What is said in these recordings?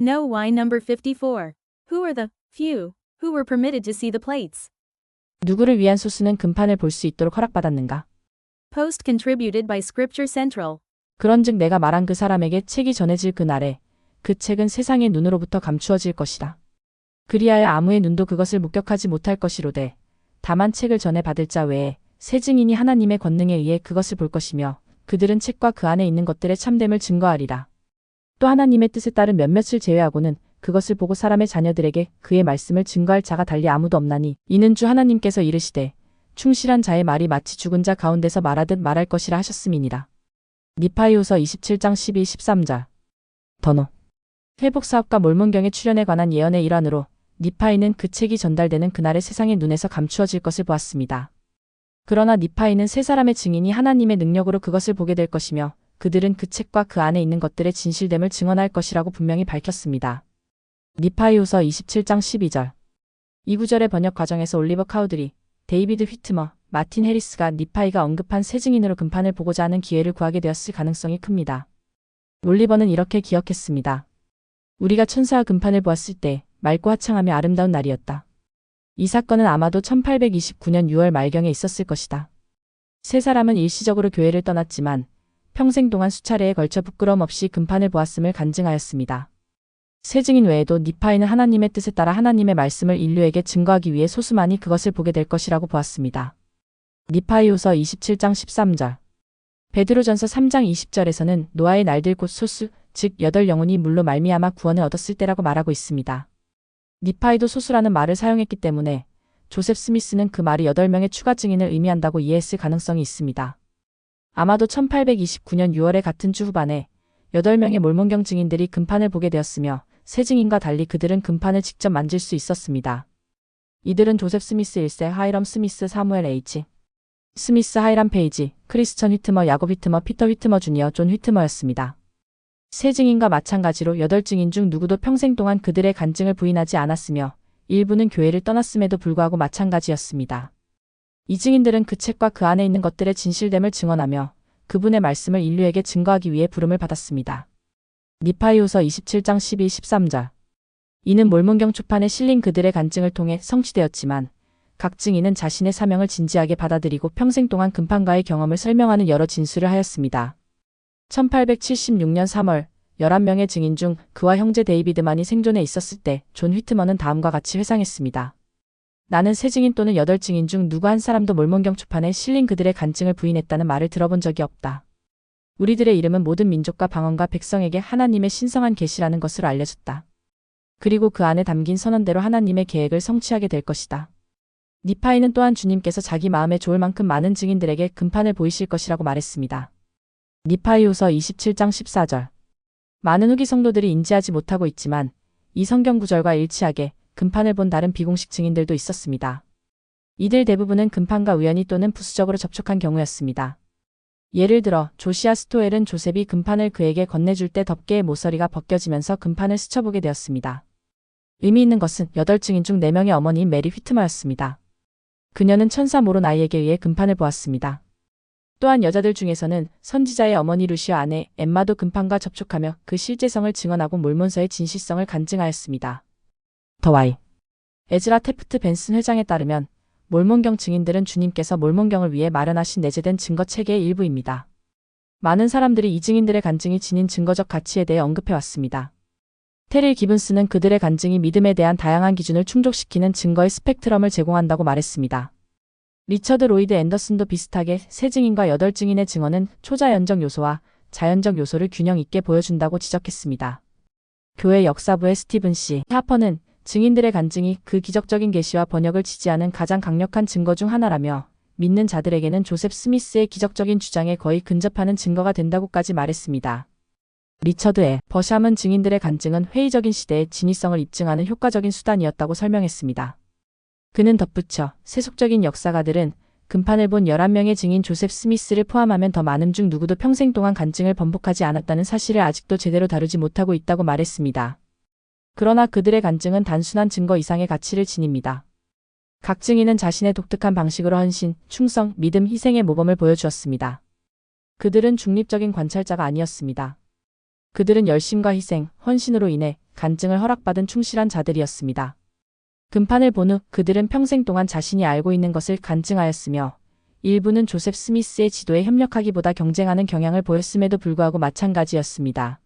No. Why number 54. Who are the few who were permitted to see the plates? 누구를 위한 소수는 금판을 볼 수 있도록 허락받았는가? Post contributed by Scripture Central. 그런즉 내가 말한 그 사람에게 책이 전해질 그날에 그 책은 세상의 눈으로부터 감추어질 것이다. 그리하여 아무의 눈도 그것을 목격하지 못할 것이로되 다만 책을 전해 받을 자 외에 새 증인이 하나님의 권능에 의해 그것을 볼 것이며 그들은 책과 그 안에 있는 것들의 참됨을 증거하리라. 또 하나님의 뜻에 따른 몇몇을 제외하고는 그것을 보고 사람의 자녀들에게 그의 말씀을 증거할 자가 달리 아무도 없나니 이는 주 하나님께서 이르시되 충실한 자의 말이 마치 죽은 자 가운데서 말하듯 말할 것이라 하셨음이니라. 니파이후서 27장 12-13절. 번호. 회복사업과 몰몬경의 출현에 관한 예언의 일환으로 니파이는 그 책이 전달되는 그날의 세상의 눈에서 감추어질 것을 보았습니다. 그러나 니파이는 세 사람의 증인이 하나님의 능력으로 그것을 보게 될 것이며 그들은 그 책과 그 안에 있는 것들의 진실됨을 증언할 것이라고 분명히 밝혔습니다. 니파이후서 27장 12절. 이 구절의 번역 과정에서 올리버 카우드리, 데이비드 휘트머, 마틴 해리스가 니파이가 언급한 새 증인으로 금판을 보고자 하는 기회를 구하게 되었을 가능성이 큽니다. 올리버는 이렇게 기억했습니다. 우리가 천사와 금판을 보았을 때 맑고 화창하며 아름다운 날이었다. 이 사건은 아마도 1829년 6월 말경에 있었을 것이다. 세 사람은 일시적으로 교회를 떠났지만 평생 동안 수차례에 걸쳐 부끄러움 없이 금판을 보았음을 간증하였습니다. 새 증인 외에도 니파이는 하나님의 뜻에 따라 하나님의 말씀을 인류에게 증거하기 위해 소수만이 그것을 보게 될 것이라고 보았습니다. 니파이후서 27장 13절. 베드로전서 3장 20절에서는 노아의 날들 곧 소수, 즉 8영혼이 물로 말미암아 구원을 얻었을 때라고 말하고 있습니다. 니파이도 소수라는 말을 사용했기 때문에 조셉 스미스는 그 말이 8명의 추가 증인을 의미한다고 이해했을 가능성이 있습니다. 아마도 1829년 6월의 같은 주 후반에 8명의 몰몬경 증인들이 금판을 보게 되었으며 새 증인과 달리 그들은 금판을 직접 만질 수 있었습니다. 이들은 조셉 스미스 1세, 하이럼 스미스, 사무엘 H. 스미스, 하이람 페이지, 크리스천 휘트머, 야곱 휘트머, 피터 휘트머 주니어, 존 휘트머였습니다. 새 증인과 마찬가지로 8증인 중 누구도 평생 동안 그들의 간증을 부인하지 않았으며 일부는 교회를 떠났음에도 불구하고 마찬가지였습니다. 이 증인들은 그 책과 그 안에 있는 것들의 진실됨을 증언하며 그분의 말씀을 인류에게 증거하기 위해 부름을 받았습니다. 니파이후서 27장 12-13절. 이는 몰몬경 초판에 실린 그들의 간증을 통해 성취되었지만 각 증인은 자신의 사명을 진지하게 받아들이고 평생 동안 금판과의 경험을 설명하는 여러 진술을 하였습니다. 1876년 3월 11명의 증인 중 그와 형제 데이비드만이 생존해 있었을 때 존 휘트머는 다음과 같이 회상했습니다. 나는 새 증인 또는 8증인 중 누구 한 사람도 몰몬경 초판에 실린 그들의 간증을 부인했다는 말을 들어본 적이 없다. 우리들의 이름은 모든 민족과 방언과 백성에게 하나님의 신성한 계시라는 것을 알려줬다. 그리고 그 안에 담긴 선언대로 하나님의 계획을 성취하게 될 것이다. 니파이는 또한 주님께서 자기 마음에 좋을 만큼 많은 증인들에게 금판을 보이실 것이라고 말했습니다. 니파이후서 27장 14절. 많은 후기 성도들이 인지하지 못하고 있지만 이 성경 구절과 일치하게 금판을 본 다른 비공식 증인들도 있었습니다. 이들 대부분은 금판과 우연히 또는 부수적으로 접촉한 경우였습니다. 예를 들어 조시아 스토엘은 조셉이 금판을 그에게 건네줄 때 덮개의 모서리가 벗겨지면서 금판을 스쳐보게 되었습니다. 의미 있는 것은 8증인 중 4명의 어머니인 메리 휘트머였습니다. 그녀는 천사 모로나이에게 의해 금판을 보았습니다. 또한 여자들 중에서는 선지자의 어머니 루시아 아내 엠마도 금판과 접촉하며 그 실제성을 증언하고 몰몬서의 진실성을 간증하였습니다. 더 와이. 에즈라 테프트 벤슨 회장에 따르면 몰몬경 증인들은 주님께서 몰몬경을 위해 마련하신 내재된 증거체계의 일부입니다. 많은 사람들이 이 증인들의 간증이 지닌 증거적 가치에 대해 언급해왔습니다. 테릴 기븐스는 그들의 간증이 믿음에 대한 다양한 기준을 충족시키는 증거의 스펙트럼을 제공한다고 말했습니다. 리처드 로이드 앤더슨도 비슷하게 새 증인과 8증인의 증언은 초자연적 요소와 자연적 요소를 균형 있게 보여준다고 지적했습니다. 교회 역사부의 스티븐 C. 하퍼는 증인들의 간증이 그 기적적인 계시와 번역을 지지하는 가장 강력한 증거 중 하나라며 믿는 자들에게는 조셉 스미스의 기적적인 주장에 거의 근접하는 증거가 된다고까지 말했습니다. 리처드 에. 버샴은 증인들의 간증은 회의적인 시대의 진위성을 입증하는 효과적인 수단이었다고 설명했습니다. 그는 덧붙여 세속적인 역사가들은 금판을 본 11명의 증인 조셉 스미스를 포함하면 더 많음 중 누구도 평생 동안 간증을 번복하지 않았다는 사실을 아직도 제대로 다루지 못하고 있다고 말했습니다. 그러나 그들의 간증은 단순한 증거 이상의 가치를 지닙니다. 각 증인은 자신의 독특한 방식으로 헌신, 충성, 믿음, 희생의 모범을 보여주었습니다. 그들은 중립적인 관찰자가 아니었습니다. 그들은 열심과 희생, 헌신으로 인해 간증을 허락받은 충실한 자들이었습니다. 금판을 본 후 그들은 평생 동안 자신이 알고 있는 것을 간증하였으며 일부는 조셉 스미스의 지도에 협력하기보다 경쟁하는 경향을 보였음에도 불구하고 마찬가지였습니다.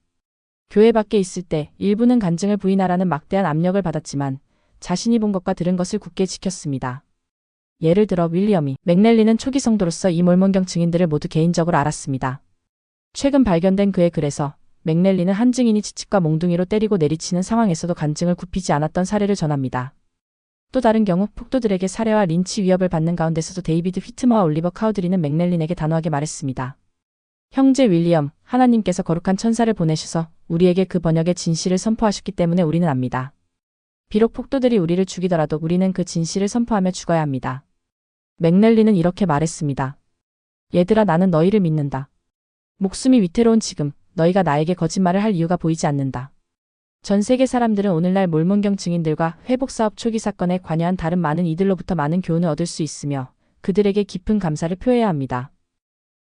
교회 밖에 있을 때 일부는 간증을 부인하라는 막대한 압력을 받았지만 자신이 본 것과 들은 것을 굳게 지켰습니다. 예를 들어 윌리엄이 맥넬리는 초기 성도로서 이 몰몬경 증인들을 모두 개인적으로 알았습니다. 최근 발견된 그의 글에서 맥넬리는 한 증인이 지칙과 몽둥이로 때리고 내리치는 상황에서도 간증을 굽히지 않았던 사례를 전합니다. 또 다른 경우 폭도들에게 살해와 린치 위협을 받는 가운데서도 데이비드 휘트머와 올리버 카우드리는 맥넬린에게 단호하게 말했습니다. 형제 윌리엄, 하나님께서 거룩한 천사를 보내셔서 우리에게 그 번역의 진실을 선포하셨기 때문에 우리는 압니다. 비록 폭도들이 우리를 죽이더라도 우리는 그 진실을 선포하며 죽어야 합니다. 맥넬린은 이렇게 말했습니다. 얘들아, 나는 너희를 믿는다. 목숨이 위태로운 지금 너희가 나에게 거짓말을 할 이유가 보이지 않는다. 전 세계 사람들은 오늘날 몰몬경 증인들과 회복사업 초기 사건에 관여한 다른 많은 이들로부터 많은 교훈을 얻을 수 있으며 그들에게 깊은 감사를 표해야 합니다.